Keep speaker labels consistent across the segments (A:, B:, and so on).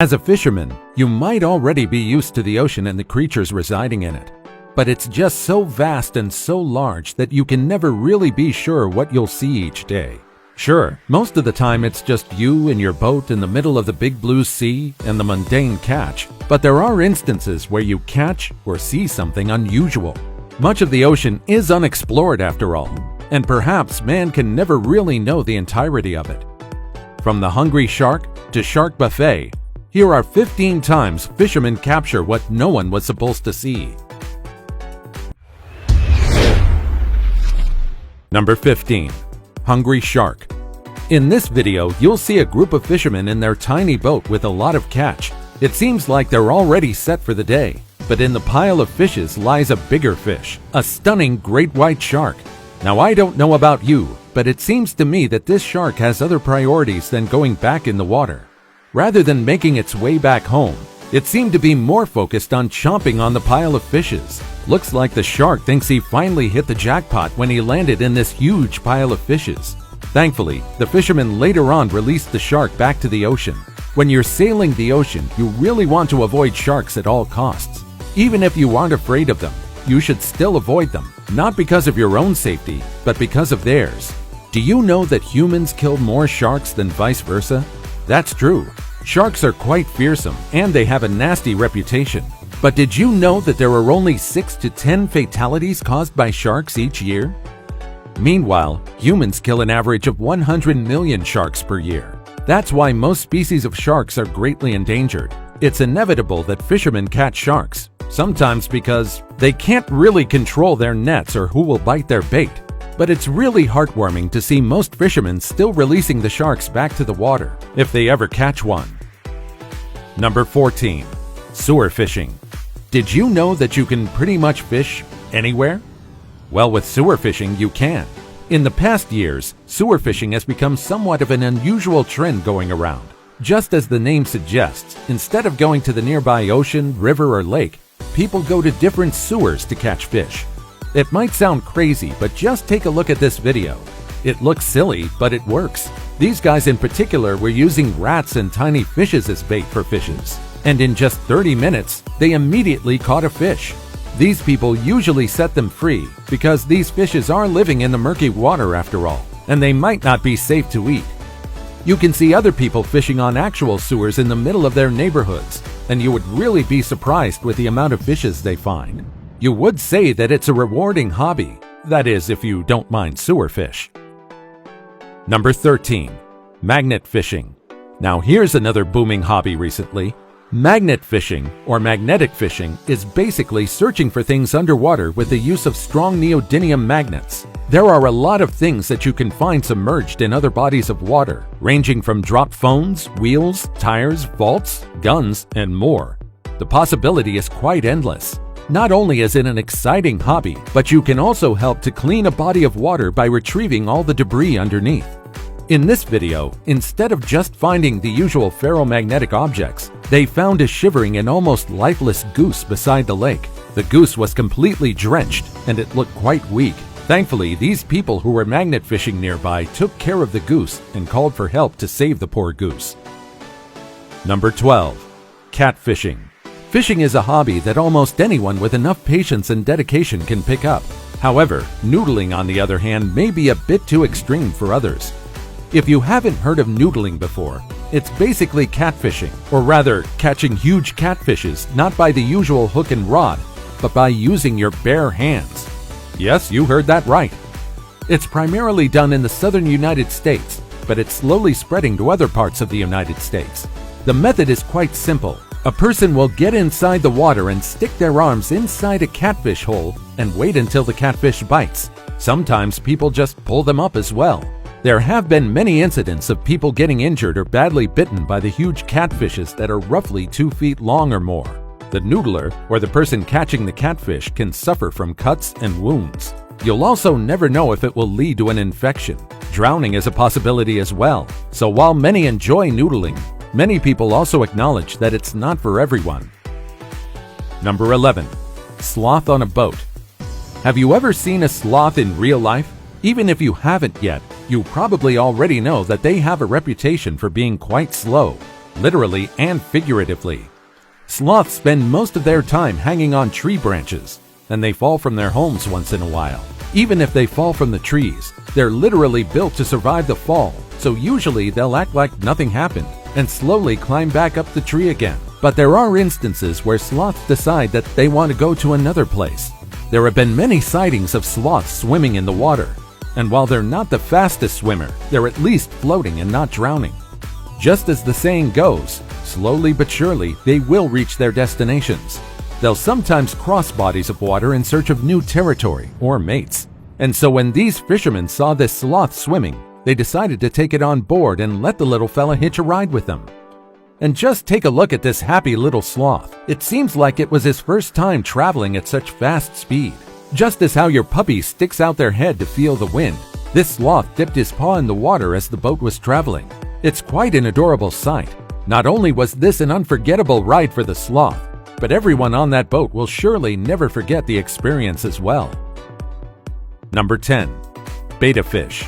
A: As a fisherman, you might already be used to the ocean and the creatures residing in it. But it's just so vast and so large that you can never really be sure what you'll see each day. Sure, most of the time it's just you and your boat in the middle of the big blue sea and the mundane catch, but there are instances where you catch or see something unusual. Much of the ocean is unexplored after all, and perhaps man can never really know the entirety of it. From the hungry shark to shark buffet, here are 15 times fishermen capture what no one was supposed to see. Number 15. Hungry shark. In this video, you'll see a group of fishermen in their tiny boat with a lot of catch. It seems like they're already set for the day, but in the pile of fishes lies a bigger fish, a stunning great white shark. Now I don't know about you, but it seems to me that this shark has other priorities than going back in the water. Rather than making its way back home, it seemed to be more focused on chomping on the pile of fishes. Looks like the shark thinks he finally hit the jackpot when he landed in this huge pile of fishes. Thankfully, the fisherman later on released the shark back to the ocean. When you're sailing the ocean, you really want to avoid sharks at all costs. Even if you aren't afraid of them, you should still avoid them, not because of your own safety, but because of theirs. Do you know that humans kill more sharks than vice versa? That's true. Sharks are quite fearsome and they have a nasty reputation. But did you know that there are only 6 to 10 fatalities caused by sharks each year? Meanwhile, humans kill an average of 100 million sharks per year. That's why most species of sharks are greatly endangered. It's inevitable that fishermen catch sharks, sometimes because they can't really control their nets or who will bite their bait. But it's really heartwarming to see most fishermen still releasing the sharks back to the water, if they ever catch one. Number 14. Sewer fishing. Did you know that you can pretty much fish anywhere? Well, with sewer fishing, you can. In the past years, sewer fishing has become somewhat of an unusual trend going around. Just as the name suggests, instead of going to the nearby ocean, river, or lake, people go to different sewers to catch fish. It might sound crazy, but just take a look at this video. It looks silly, but it works. These guys in particular were using rats and tiny fishes as bait for fishes. And in just 30 minutes, they immediately caught a fish. These people usually set them free because these fishes are living in the murky water after all, and they might not be safe to eat. You can see other people fishing on actual sewers in the middle of their neighborhoods, and you would really be surprised with the amount of fishes they find. You would say that it's a rewarding hobby, that is, if you don't mind sewer fish. Number 13. Magnet fishing. Now here's another booming hobby recently. Magnet fishing, or magnetic fishing, is basically searching for things underwater with the use of strong neodymium magnets. There are a lot of things that you can find submerged in other bodies of water, ranging from dropped phones, wheels, tires, vaults, guns, and more. The possibility is quite endless. Not only is it an exciting hobby, but you can also help to clean a body of water by retrieving all the debris underneath. In this video, instead of just finding the usual ferromagnetic objects, they found a shivering and almost lifeless goose beside the lake. The goose was completely drenched, and it looked quite weak. Thankfully, these people who were magnet fishing nearby took care of the goose and called for help to save the poor goose. Number 12. Catfishing. Fishing is a hobby that almost anyone with enough patience and dedication can pick up. However, noodling on the other hand may be a bit too extreme for others. If you haven't heard of noodling before, it's basically catfishing, or rather, catching huge catfishes not by the usual hook and rod, but by using your bare hands. Yes, you heard that right. It's primarily done in the southern United States, but it's slowly spreading to other parts of the United States. The method is quite simple. A person will get inside the water and stick their arms inside a catfish hole and wait until the catfish bites. Sometimes people just pull them up as well. There have been many incidents of people getting injured or badly bitten by the huge catfishes that are roughly 2 feet long or more. The noodler, or the person catching the catfish, can suffer from cuts and wounds. You'll also never know if it will lead to an infection. Drowning is a possibility as well. So while many enjoy noodling, many people also acknowledge that it's not for everyone. Number 11. Sloth on a boat. Have you ever seen a sloth in real life? Even if you haven't yet, you probably already know that they have a reputation for being quite slow. literally and figuratively. Sloths spend most of their time hanging on tree branches, and they fall from their homes once in a while. Even if they fall from the trees, they're literally built to survive the fall, so usually they'll act like nothing happened and slowly climb back up the tree again. But there are instances where sloths decide that they want to go to another place. There have been many sightings of sloths swimming in the water, and while they're not the fastest swimmer, they're at least floating and not drowning. Just as the saying goes, slowly but surely they will reach their destinations. They'll sometimes cross bodies of water in search of new territory or mates. And so when these fishermen saw this sloth swimming, they decided to take it on board and let the little fella hitch a ride with them. And just take a look at this happy little sloth. It seems like it was his first time traveling at such fast speed. Just as how your puppy sticks out their head to feel the wind, this sloth dipped his paw in the water as the boat was traveling. It's quite an adorable sight. Not only was this an unforgettable ride for the sloth, but everyone on that boat will surely never forget the experience as well. Number 10. Betta fish.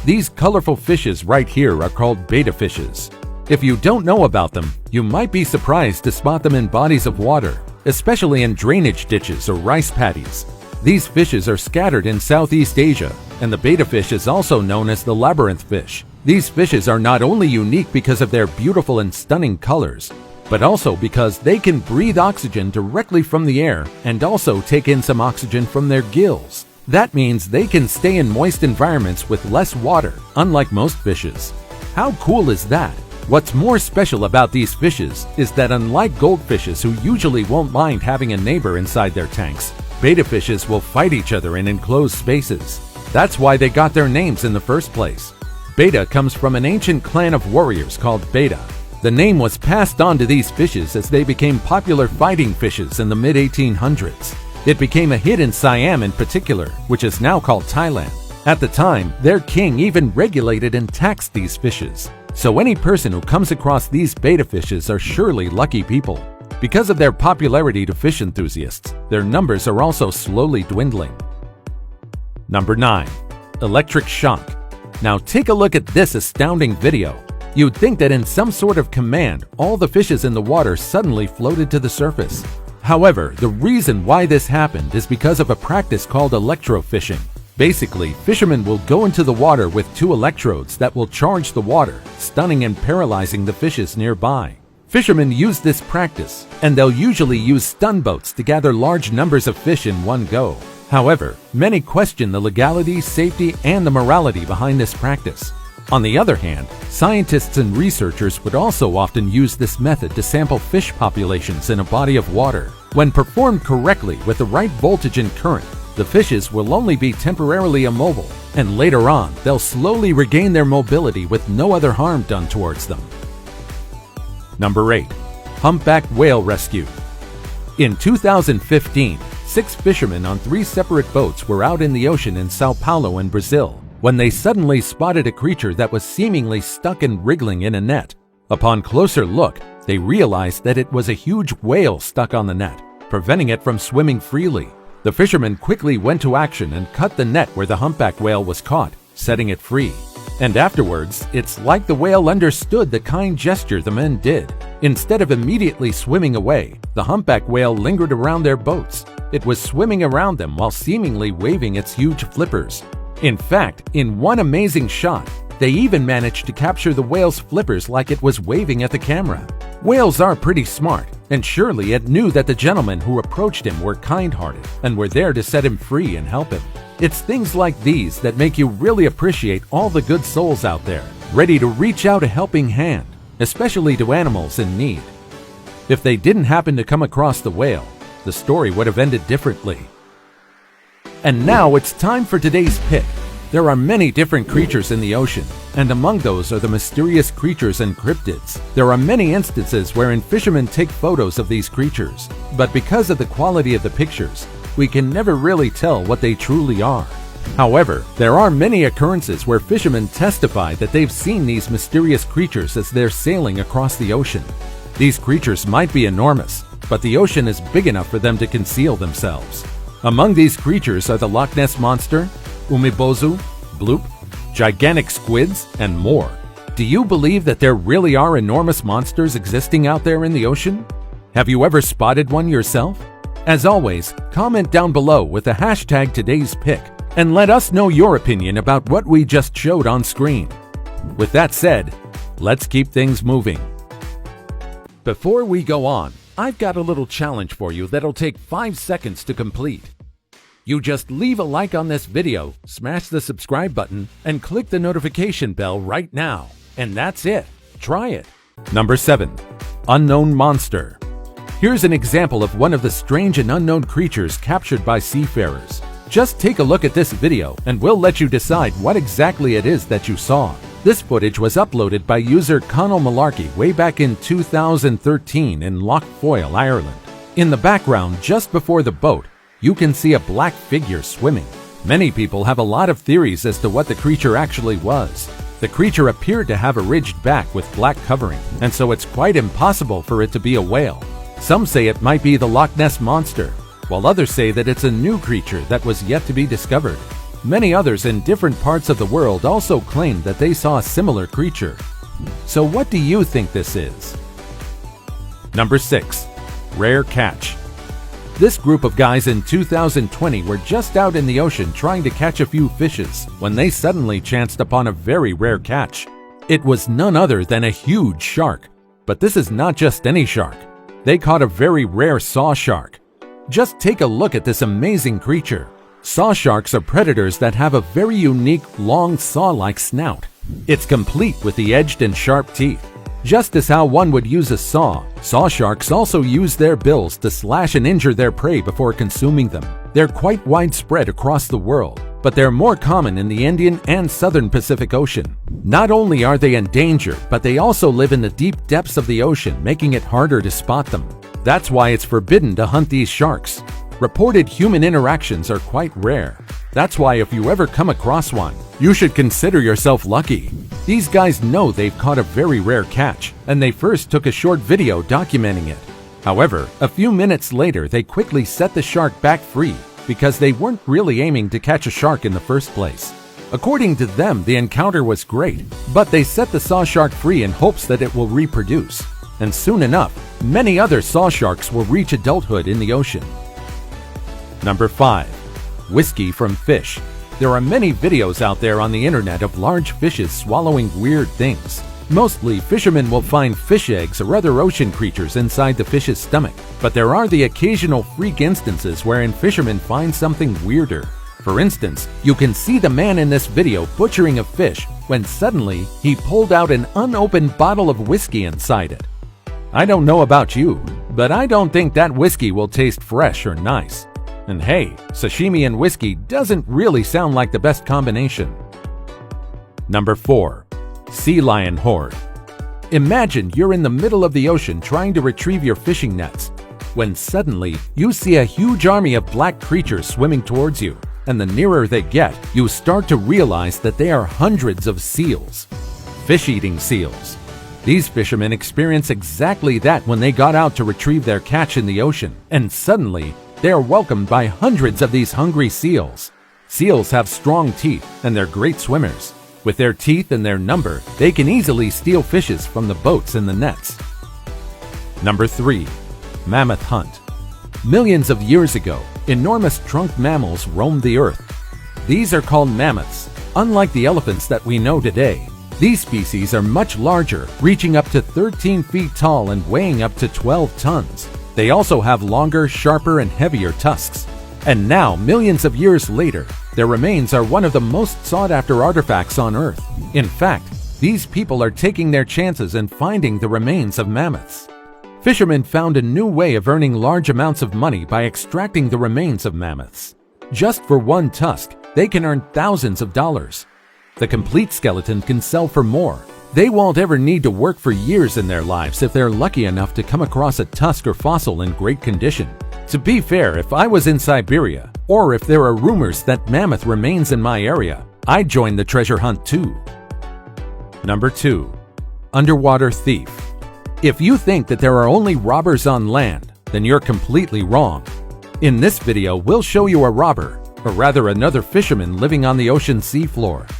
A: These colorful fishes right here are called betta fishes. If you don't know about them, you might be surprised to spot them in bodies of water, especially in drainage ditches or rice paddies. These fishes are scattered in Southeast Asia, and the betta fish is also known as the labyrinth fish. These fishes are not only unique because of their beautiful and stunning colors, but also because they can breathe oxygen directly from the air and also take in some oxygen from their gills. That means they can stay in moist environments with less water, unlike most fishes. How cool is that? What's more special about these fishes is that unlike goldfishes who usually won't mind having a neighbor inside their tanks, betta fishes will fight each other in enclosed spaces. That's why they got their names in the first place. Betta comes from an ancient clan of warriors called Betta. The name was passed on to these fishes as they became popular fighting fishes in the mid-1800s. It became a hit in Siam in particular, which is now called Thailand. At the time, their king even regulated and taxed these fishes. So any person who comes across these betta fishes are surely lucky people. Because of their popularity to fish enthusiasts, their numbers are also slowly dwindling. Number 9. Electric shock. Now take a look at this astounding video. You'd think that in some sort of command, all the fishes in the water suddenly floated to the surface. However, the reason why this happened is because of a practice called electrofishing. Basically, fishermen will go into the water with 2 electrodes that will charge the water, stunning and paralyzing the fishes nearby. Fishermen use this practice, and they'll usually use stun boats to gather large numbers of fish in one go. However, many question the legality, safety, and the morality behind this practice. On the other hand, scientists and researchers would also often use this method to sample fish populations in a body of water. When performed correctly with the right voltage and current, the fishes will only be temporarily immobile, and later on, they'll slowly regain their mobility with no other harm done towards them. Number 8. Humpback whale rescue. In 2015, 6 fishermen on 3 separate boats were out in the ocean in Sao Paulo in Brazil when they suddenly spotted a creature that was seemingly stuck and wriggling in a net. Upon closer look, they realized that it was a huge whale stuck on the net, preventing it from swimming freely. The fishermen quickly went to action and cut the net where the humpback whale was caught, setting it free. And afterwards, it's like the whale understood the kind gesture the men did. Instead of immediately swimming away, the humpback whale lingered around their boats. It was swimming around them while seemingly waving its huge flippers. In fact, in one amazing shot, they even managed to capture the whale's flippers like it was waving at the camera. Whales are pretty smart, and surely it knew that the gentlemen who approached him were kind-hearted and were there to set him free and help him. It's things like these that make you really appreciate all the good souls out there, ready to reach out a helping hand, especially to animals in need. If they didn't happen to come across the whale, the story would have ended differently. And now it's time for today's pick. There are many different creatures in the ocean, and among those are the mysterious creatures and cryptids. There are many instances wherein fishermen take photos of these creatures, but because of the quality of the pictures, we can never really tell what they truly are. However, there are many occurrences where fishermen testify that they've seen these mysterious creatures as they're sailing across the ocean. These creatures might be enormous, but the ocean is big enough for them to conceal themselves. Among these creatures are the Loch Ness Monster, Umebozu, bloop, gigantic squids, and more. Do you believe that there really are enormous monsters existing out there in the ocean? Have you ever spotted one yourself? As always, comment down below with the hashtag today's pick and let us know your opinion about what we just showed on screen. With that said, let's keep things moving. Before we go on, I've got a little challenge for you that'll take 5 seconds to complete. You just leave a like on this video, smash the subscribe button, and click the notification bell right now. And that's it. Try it. Number 7. Unknown monster. Here's an example of one of the strange and unknown creatures captured by seafarers. Just take a look at this video and we'll let you decide what exactly it is that you saw. This footage was uploaded by user Connell Malarkey way back in 2013 in Lough Foyle, Ireland. In the background, just before the boat, you can see a black figure swimming. Many people have a lot of theories as to what the creature actually was. The creature appeared to have a ridged back with black covering, and so it's quite impossible for it to be a whale. Some say it might be the Loch Ness Monster, while others say that it's a new creature that was yet to be discovered. Many others in different parts of the world also claim that they saw a similar creature. So what do you think this is? Number 6. Rare catch. This group of guys in 2020 were just out in the ocean trying to catch a few fishes when they suddenly chanced upon a very rare catch. It was none other than a huge shark. But this is not just any shark. They caught a very rare saw shark. Just take a look at this amazing creature. Saw sharks are predators that have a very unique, long, saw-like snout. It's complete with the edged and sharp teeth. Just as how one would use a saw sharks also use their bills to slash and injure their prey before consuming them. They're quite widespread across the world, but they're more common in the Indian and Southern Pacific Ocean. Not only are they endangered, but they also live in the deep depths of the ocean, making it harder to spot them. That's why it's forbidden to hunt these sharks. Reported human interactions are quite rare. That's why if you ever come across one, you should consider yourself lucky. These guys know they've caught a very rare catch, and they first took a short video documenting it. However, a few minutes later, they quickly set the shark back free because they weren't really aiming to catch a shark in the first place. According to them, the encounter was great, but they set the saw shark free in hopes that it will reproduce. And soon enough, many other saw sharks will reach adulthood in the ocean. Number 5. Whiskey from fish. There are many videos out there on the internet of large fishes swallowing weird things. Mostly, fishermen will find fish eggs or other ocean creatures inside the fish's stomach, but there are the occasional freak instances wherein fishermen find something weirder. For instance, you can see the man in this video butchering a fish when suddenly he pulled out an unopened bottle of whiskey inside it. I don't know about you, but I don't think that whiskey will taste fresh or nice. And hey, sashimi and whiskey doesn't really sound like the best combination. Number 4. Sea lion horde. Imagine you're in the middle of the ocean trying to retrieve your fishing nets, when suddenly you see a huge army of black creatures swimming towards you, and the nearer they get, you start to realize that they are hundreds of seals. Fish-eating seals. These fishermen experience exactly that when they got out to retrieve their catch in the ocean, and suddenly, they are welcomed by hundreds of these hungry seals. Seals have strong teeth, and they're great swimmers. With their teeth and their number, they can easily steal fishes from the boats and the nets. Number 3. Mammoth hunt. Millions of years ago, enormous trunk mammals roamed the earth. These are called mammoths. Unlike the elephants that we know today, these species are much larger, reaching up to 13 feet tall and weighing up to 12 tons. They also have longer, sharper, and heavier tusks. And now, millions of years later, their remains are one of the most sought-after artifacts on Earth. In fact, these people are taking their chances and finding the remains of mammoths. Fishermen found a new way of earning large amounts of money by extracting the remains of mammoths. Just for one tusk, they can earn thousands of dollars. The complete skeleton can sell for more. They won't ever need to work for years in their lives if they're lucky enough to come across a tusk or fossil in great condition. To be fair, if I was in Siberia, or if there are rumors that mammoth remains in my area, I'd join the treasure hunt too. Number 2. Underwater thief. If you think that there are only robbers on land, then you're completely wrong. In this video, we'll show you a robber, or rather another fisherman living on the ocean seafloor.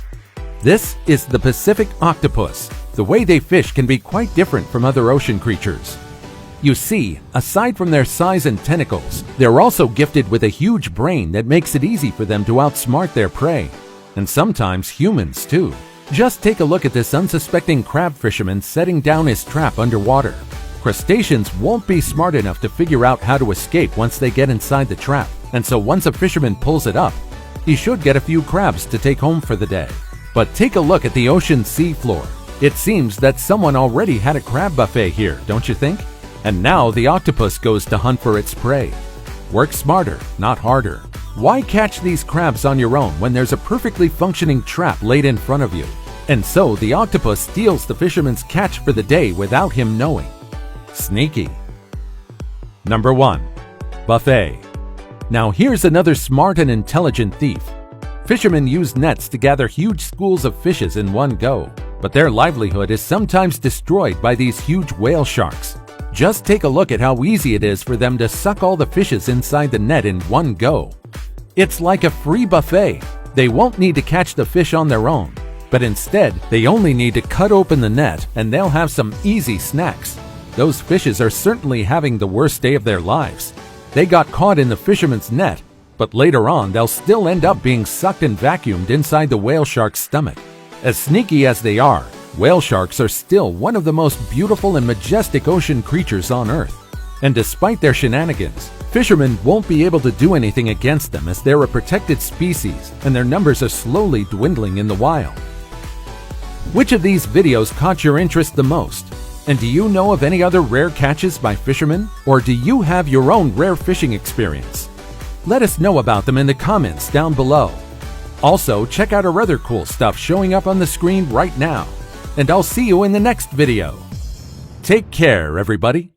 A: This is the Pacific octopus, The way they fish can be quite different from other ocean creatures. You see, aside from their size and tentacles, they're also gifted with a huge brain that makes it easy for them to outsmart their prey. And sometimes humans too. Just take a look at this unsuspecting crab fisherman setting down his trap underwater. Crustaceans won't be smart enough to figure out how to escape once they get inside the trap, and so once a fisherman pulls it up, he should get a few crabs to take home for the day. But take a look at the ocean seafloor. It seems that someone already had a crab buffet here, don't you think? And now the octopus goes to hunt for its prey. Work smarter, not harder. Why catch these crabs on your own when there's a perfectly functioning trap laid in front of you? And so the octopus steals the fisherman's catch for the day without him knowing. Sneaky. Number 1. Buffet. Now here's another smart and intelligent thief. Fishermen use nets to gather huge schools of fishes in one go, but their livelihood is sometimes destroyed by these huge whale sharks. Just take a look at how easy it is for them to suck all the fishes inside the net in one go. It's like a free buffet. They won't need to catch the fish on their own, but instead they only need to cut open the net and they'll have some easy snacks. Those fishes are certainly having the worst day of their lives. They got caught in the fisherman's net, but later on they'll still end up being sucked and vacuumed inside the whale shark's stomach. As sneaky as they are, whale sharks are still one of the most beautiful and majestic ocean creatures on Earth. And despite their shenanigans, fishermen won't be able to do anything against them as they're a protected species and their numbers are slowly dwindling in the wild. Which of these videos caught your interest the most? And do you know of any other rare catches by fishermen? Or do you have your own rare fishing experience? Let us know about them in the comments down below. Also, check out our other cool stuff showing up on the screen right now. And I'll see you in the next video. Take care, everybody.